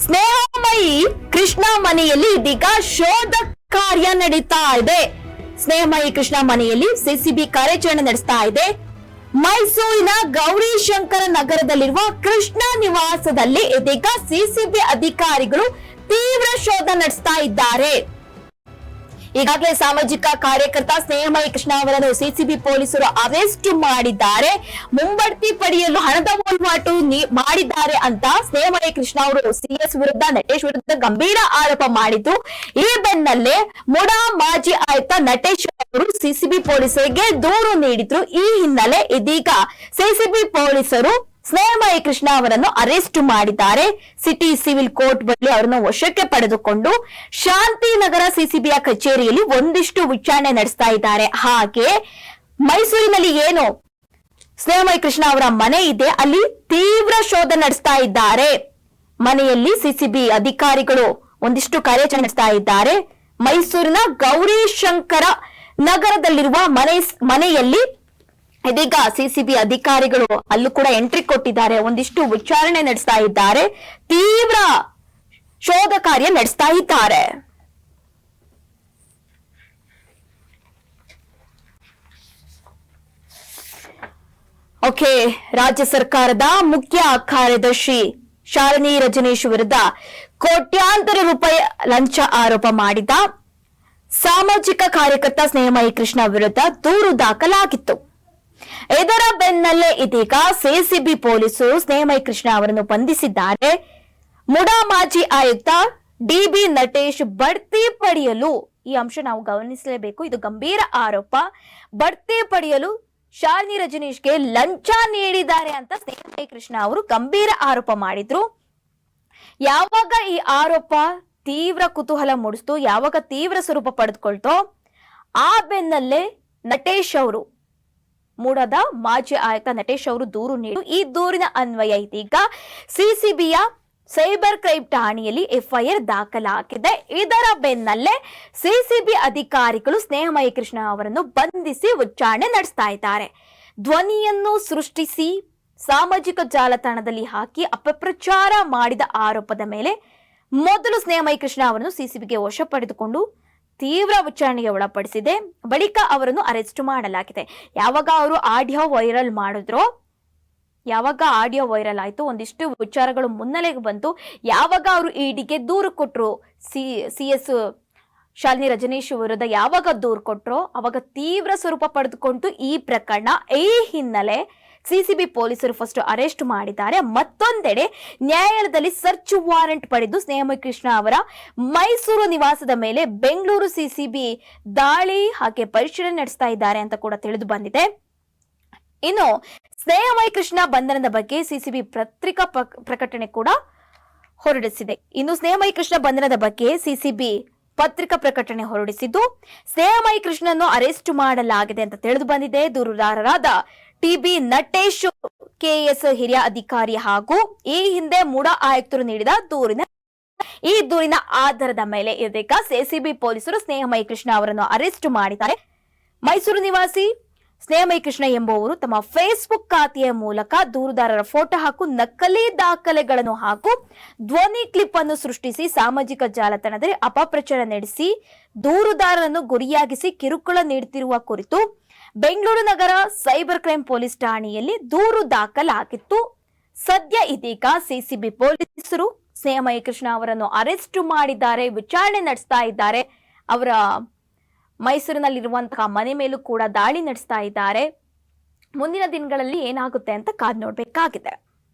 ಸ್ನೇಹಮಯಿ ಕೃಷ್ಣ ಮನೆಯಲ್ಲಿ ಇದೀಗ ಶೋಧ ಕಾರ್ಯ ನಡೀತಾ ಇದೆ. ಸ್ನೇಹಮಯಿ ಕೃಷ್ಣ ಮನೆಯಲ್ಲಿ ಸಿಸಿಬಿ ಕಾರ್ಯಾಚರಣೆ ನಡೆಸ್ತಾ ಇದೆ. ಮೈಸೂರಿನ ಗೌರಿಶಂಕರ ನಗರದಲ್ಲಿರುವ ಕೃಷ್ಣ ನಿವಾಸದಲ್ಲಿ ಇದೀಗ ಸಿಸಿಬಿ ಅಧಿಕಾರಿಗಳು ತೀವ್ರ ಶೋಧ ನಡೆಸ್ತಾ ಇದ್ದಾರೆ. ಈಗಾಗಲೇ ಸಾಮಾಜಿಕ ಕಾರ್ಯಕರ್ತ ಸ್ನೇಹಮಯಿ ಕೃಷ್ಣ ಅವರನ್ನು ಸಿಸಿಬಿ ಪೊಲೀಸರು ಅರೆಸ್ಟ್ ಮಾಡಿದ್ದಾರೆ. ಮುಂಬಡ್ತಿ ಪಡೆಯಲು ಹಣದ ವಹಿವಾಟು ಮಾಡಿದ್ದಾರೆ ಅಂತ ಸ್ನೇಹಮಯಿ ಕೃಷ್ಣ ಅವರು ಸಿಎಸ್ ವಿರುದ್ಧ, ನಟೇಶ್ ವಿರುದ್ಧ ಗಂಭೀರ ಆರೋಪ ಮಾಡಿದ್ರು. ಈ ಬೆನ್ನಲ್ಲೇ ಮುಡಾ ಮಾಜಿ ಆಯುಕ್ತ ನಟೇಶ್ ಅವರು ಸಿಸಿಬಿ ಪೊಲೀಸರಿಗೆ ದೂರು ನೀಡಿದ್ರು. ಈ ಹಿನ್ನೆಲೆ ಇದೀಗ ಸಿಸಿಬಿ ಪೊಲೀಸರು ಸ್ನೇಹಮಯಿ ಕೃಷ್ಣ ಅವರನ್ನು ಅರೆಸ್ಟ್ ಮಾಡಿದ್ದಾರೆ. ಸಿಟಿ ಸಿವಿಲ್ ಕೋರ್ಟ್ ಬಳಿ ಅವರನ್ನು ವಶಕ್ಕೆ ಪಡೆದುಕೊಂಡು ಶಾಂತಿನಗರ ಸಿಸಿಬಿಯ ಕಚೇರಿಯಲ್ಲಿ ಒಂದಿಷ್ಟು ವಿಚಾರಣೆ ನಡೆಸ್ತಾ ಇದ್ದಾರೆ. ಹಾಗೆ ಮೈಸೂರಿನಲ್ಲಿ ಏನು ಸ್ನೇಹಮಯಿ ಕೃಷ್ಣ ಅವರ ಮನೆ ಇದೆ, ಅಲ್ಲಿ ತೀವ್ರ ಶೋಧ ನಡೆಸ್ತಾ ಇದ್ದಾರೆ. ಮನೆಯಲ್ಲಿ ಸಿಸಿಬಿ ಅಧಿಕಾರಿಗಳು ಒಂದಿಷ್ಟು ಕಾರ್ಯಾಚರಣೆ ನಡೆಸ್ತಾ ಇದ್ದಾರೆ. ಮೈಸೂರಿನ ಗೌರಿಶಂಕರ ನಗರದಲ್ಲಿರುವ ಮನೆಯಲ್ಲಿ ಇದೀಗ ಸಿಸಿಬಿ ಅಧಿಕಾರಿಗಳು ಅಲ್ಲೂ ಕೂಡ ಎಂಟ್ರಿ ಕೊಟ್ಟಿದ್ದಾರೆ. ಒಂದಿಷ್ಟು ವಿಚಾರಣೆ ನಡೆಸ್ತಾ ಇದ್ದಾರೆ. ತೀವ್ರ ಶೋಧ ಕಾರ್ಯ ನಡೆಸ್ತಾ ಇದ್ದಾರೆ. ಓಕೆ, ರಾಜ್ಯ ಸರ್ಕಾರದ ಮುಖ್ಯ ಕಾರ್ಯದರ್ಶಿ ಶಾಲಿನಿ ರಜನೀಶ್ ವಿರುದ್ಧ ಕೋಟ್ಯಾಂತರ ರೂಪಾಯಿ ಲಂಚ ಆರೋಪ ಮಾಡಿದ ಸಾಮಾಜಿಕ ಕಾರ್ಯಕರ್ತ ಸ್ನೇಹಮಯಿ ಕೃಷ್ಣ ವಿರುದ್ಧ ದೂರು ದಾಖಲಾಗಿತ್ತು. ಇದರ ಬೆನ್ನಲ್ಲೇ ಇದೀಗ ಸಿಸಿಬಿ ಪೊಲೀಸರು ಸ್ನೇಹಮಯಿ ಕೃಷ್ಣ ಅವರನ್ನು ಬಂಧಿಸಿದ್ದಾರೆ. ಮುಡಾ ಮಾಜಿ ಆಯುಕ್ತ ಡಿಬಿ ನಟೇಶ್ ಬಡ್ತಿ ಪಡೆಯಲು, ಈ ಅಂಶ ನಾವು ಗಮನಿಸಲೇಬೇಕು, ಇದು ಗಂಭೀರ ಆರೋಪ. ಬಡ್ತಿ ಪಡೆಯಲು ಶಾಲಿನಿ ರಜನೀಶ್ಗೆ ಲಂಚ ನೀಡಿದ್ದಾರೆ ಅಂತ ಸ್ನೇಹಮಯಿ ಕೃಷ್ಣ ಅವರು ಗಂಭೀರ ಆರೋಪ ಮಾಡಿದ್ರು. ಯಾವಾಗ ಈ ಆರೋಪ ತೀವ್ರ ಕುತೂಹಲ ಮೂಡಿಸ್ತು, ಯಾವಾಗ ತೀವ್ರ ಸ್ವರೂಪ ಪಡೆದುಕೊಳ್ತೋ, ಆ ಬೆನ್ನಲ್ಲೇ ನಟೇಶ್ ಅವರು, ಮೂಡಾದ ಮಾಜಿ ಆಯುಕ್ತ ನಟೇಶ್ ಅವರು ದೂರು ನೀಡಿ, ಈ ದೂರಿನ ಅನ್ವಯ ಇದೀಗ ಸಿಸಿಬಿಯ ಸೈಬರ್ ಕ್ರೈಮ್ ಠಾಣೆಯಲ್ಲಿ ಎಫ್ಐಆರ್ ದಾಖಲಾಗಿದೆ. ಇದರ ಬೆನ್ನಲ್ಲೇ ಸಿಸಿಬಿ ಅಧಿಕಾರಿಗಳು ಸ್ನೇಹಮಯಿ ಕೃಷ್ಣ ಅವರನ್ನು ಬಂಧಿಸಿ ವಿಚಾರಣೆ ನಡೆಸ್ತಾ ಇದ್ದಾರೆ. ಧ್ವನಿಯನ್ನು ಸೃಷ್ಟಿಸಿ ಸಾಮಾಜಿಕ ಜಾಲತಾಣದಲ್ಲಿ ಹಾಕಿ ಅಪಪ್ರಚಾರ ಮಾಡಿದ ಆರೋಪದ ಮೇಲೆ ಮೊದಲು ಸ್ನೇಹಮಯಿ ಕೃಷ್ಣ ಅವರನ್ನು ಸಿಸಿಬಿಗೆ ವಶ ಪಡೆದುಕೊಂಡು ತೀವ್ರ ವಿಚಾರಣೆಗೆ ಒಳಪಡಿಸಿದೆ. ಬಳಿಕ ಅವರನ್ನು ಅರೆಸ್ಟ್ ಮಾಡಲಾಗಿದೆ. ಯಾವಾಗ ಅವರು ಆಡಿಯೋ ವೈರಲ್ ಮಾಡಿದ್ರೋ, ಯಾವಾಗ ಆಡಿಯೋ ವೈರಲ್ ಆಯ್ತು, ಒಂದಿಷ್ಟು ವಿಚಾರಗಳು ಮುನ್ನೆಲೆಗೆ ಬಂತು. ಯಾವಾಗ ಅವರು ಇಡಿಗೆ ದೂರು ಕೊಟ್ಟರು, ಸಿಎಸ್ ಶಾಲಿನಿ ರಜನೀಶ್ ವಿರುದ್ಧ ಯಾವಾಗ ದೂರು ಕೊಟ್ಟರು, ಅವಾಗ ತೀವ್ರ ಸ್ವರೂಪ ಪಡೆದುಕೊಂಡು ಈ ಪ್ರಕರಣ, ಈ ಹಿನ್ನೆಲೆ ಸಿಸಿಬಿ ಪೊಲೀಸರು ಫಸ್ಟ್ ಅರೆಸ್ಟ್ ಮಾಡಿದ್ದಾರೆ. ಮತ್ತೊಂದೆಡೆ ನ್ಯಾಯಾಲಯದಲ್ಲಿ ಸರ್ಚ್ ವಾರೆಂಟ್ ಪಡೆದು ಸ್ನೇಹಮಯಿ ಕೃಷ್ಣ ಅವರ ಮೈಸೂರು ನಿವಾಸದ ಮೇಲೆ ಬೆಂಗಳೂರು ಸಿಸಿಬಿ ದಾಳಿ ಹಾಗೆ ಪರಿಶೀಲನೆ ನಡೆಸ್ತಾ ಇದ್ದಾರೆ ಅಂತ ಕೂಡ ತಿಳಿದು ಬಂದಿದೆ. ಇನ್ನು ಸ್ನೇಹಮಯಿ ಕೃಷ್ಣ ಬಂಧನದ ಬಗ್ಗೆ ಸಿಸಿಬಿ ಪತ್ರಿಕಾ ಪ್ರಕಟಣೆ ಕೂಡ ಹೊರಡಿಸಿದೆ. ಇನ್ನು ಸ್ನೇಹಮಯಿ ಕೃಷ್ಣ ಬಂಧನದ ಬಗ್ಗೆ ಸಿಸಿಬಿ ಪತ್ರಿಕಾ ಪ್ರಕಟಣೆ ಹೊರಡಿಸಿದ್ದು, ಸ್ನೇಹಮಯಿ ಕೃಷ್ಣನ್ನು ಅರೆಸ್ಟ್ ಮಾಡಲಾಗಿದೆ ಅಂತ ತಿಳಿದು ಬಂದಿದೆ. ದೂರುದಾರರಾದ ಟಿಬಿ ನಟೇಶ್ ಕೆಎಸ್ ಹಿರಿಯ ಅಧಿಕಾರಿ ಹಾಗೂ ಈ ಹಿಂದೆ ಮುಡಾ ಆಯುಕ್ತರು ನೀಡಿದ ಈ ದೂರಿನ ಆಧಾರದ ಮೇಲೆ ಇದೀಗ ಸಿಸಿಬಿ ಪೊಲೀಸರು ಸ್ನೇಹಮಯಿ ಕೃಷ್ಣ ಅವರನ್ನು ಅರೆಸ್ಟ್ ಮಾಡಿದ್ದಾರೆ. ಮೈಸೂರು ನಿವಾಸಿ ಸ್ನೇಹಮಯಿ ಕೃಷ್ಣ ಎಂಬುವರು ತಮ್ಮ ಫೇಸ್ಬುಕ್ ಖಾತೆಯ ಮೂಲಕ ದೂರುದಾರರ ಫೋಟೋ ಹಾಗೂ ನಕಲಿ ದಾಖಲೆಗಳನ್ನು ಹಾಗೂ ಧ್ವನಿ ಕ್ಲಿಪ್ ಅನ್ನು ಸೃಷ್ಟಿಸಿ ಸಾಮಾಜಿಕ ಜಾಲತಾಣದಲ್ಲಿ ಅಪಪ್ರಚಾರ ನಡೆಸಿ ದೂರುದಾರರನ್ನು ಗುರಿಯಾಗಿಸಿ ಕಿರುಕುಳ ನೀಡುತ್ತಿರುವ ಕುರಿತು ಬೆಂಗಳೂರು ನಗರ ಸೈಬರ್ ಕ್ರೈಮ್ ಪೊಲೀಸ್ ಠಾಣೆಯಲ್ಲಿ ದೂರು ದಾಖಲಾಗಿತ್ತು. ಸದ್ಯ ಇದೀಗ ಸಿಸಿಬಿ ಪೊಲೀಸರು ಸ್ನೇಹಮಯಿ ಕೃಷ್ಣ ಅವರನ್ನು ಅರೆಸ್ಟ್ ಮಾಡಿದ್ದಾರೆ, ವಿಚಾರಣೆ ನಡೆಸ್ತಾ ಇದ್ದಾರೆ. ಅವರ ಮೈಸೂರಿನಲ್ಲಿರುವಂತಹ ಮನೆ ಮೇಲೂ ಕೂಡ ದಾಳಿ ನಡೆಸ್ತಾ ಇದ್ದಾರೆ. ಮುಂದಿನ ದಿನಗಳಲ್ಲಿ ಏನಾಗುತ್ತೆ ಅಂತ ಕಾದು ನೋಡ್ಬೇಕಾಗಿದೆ.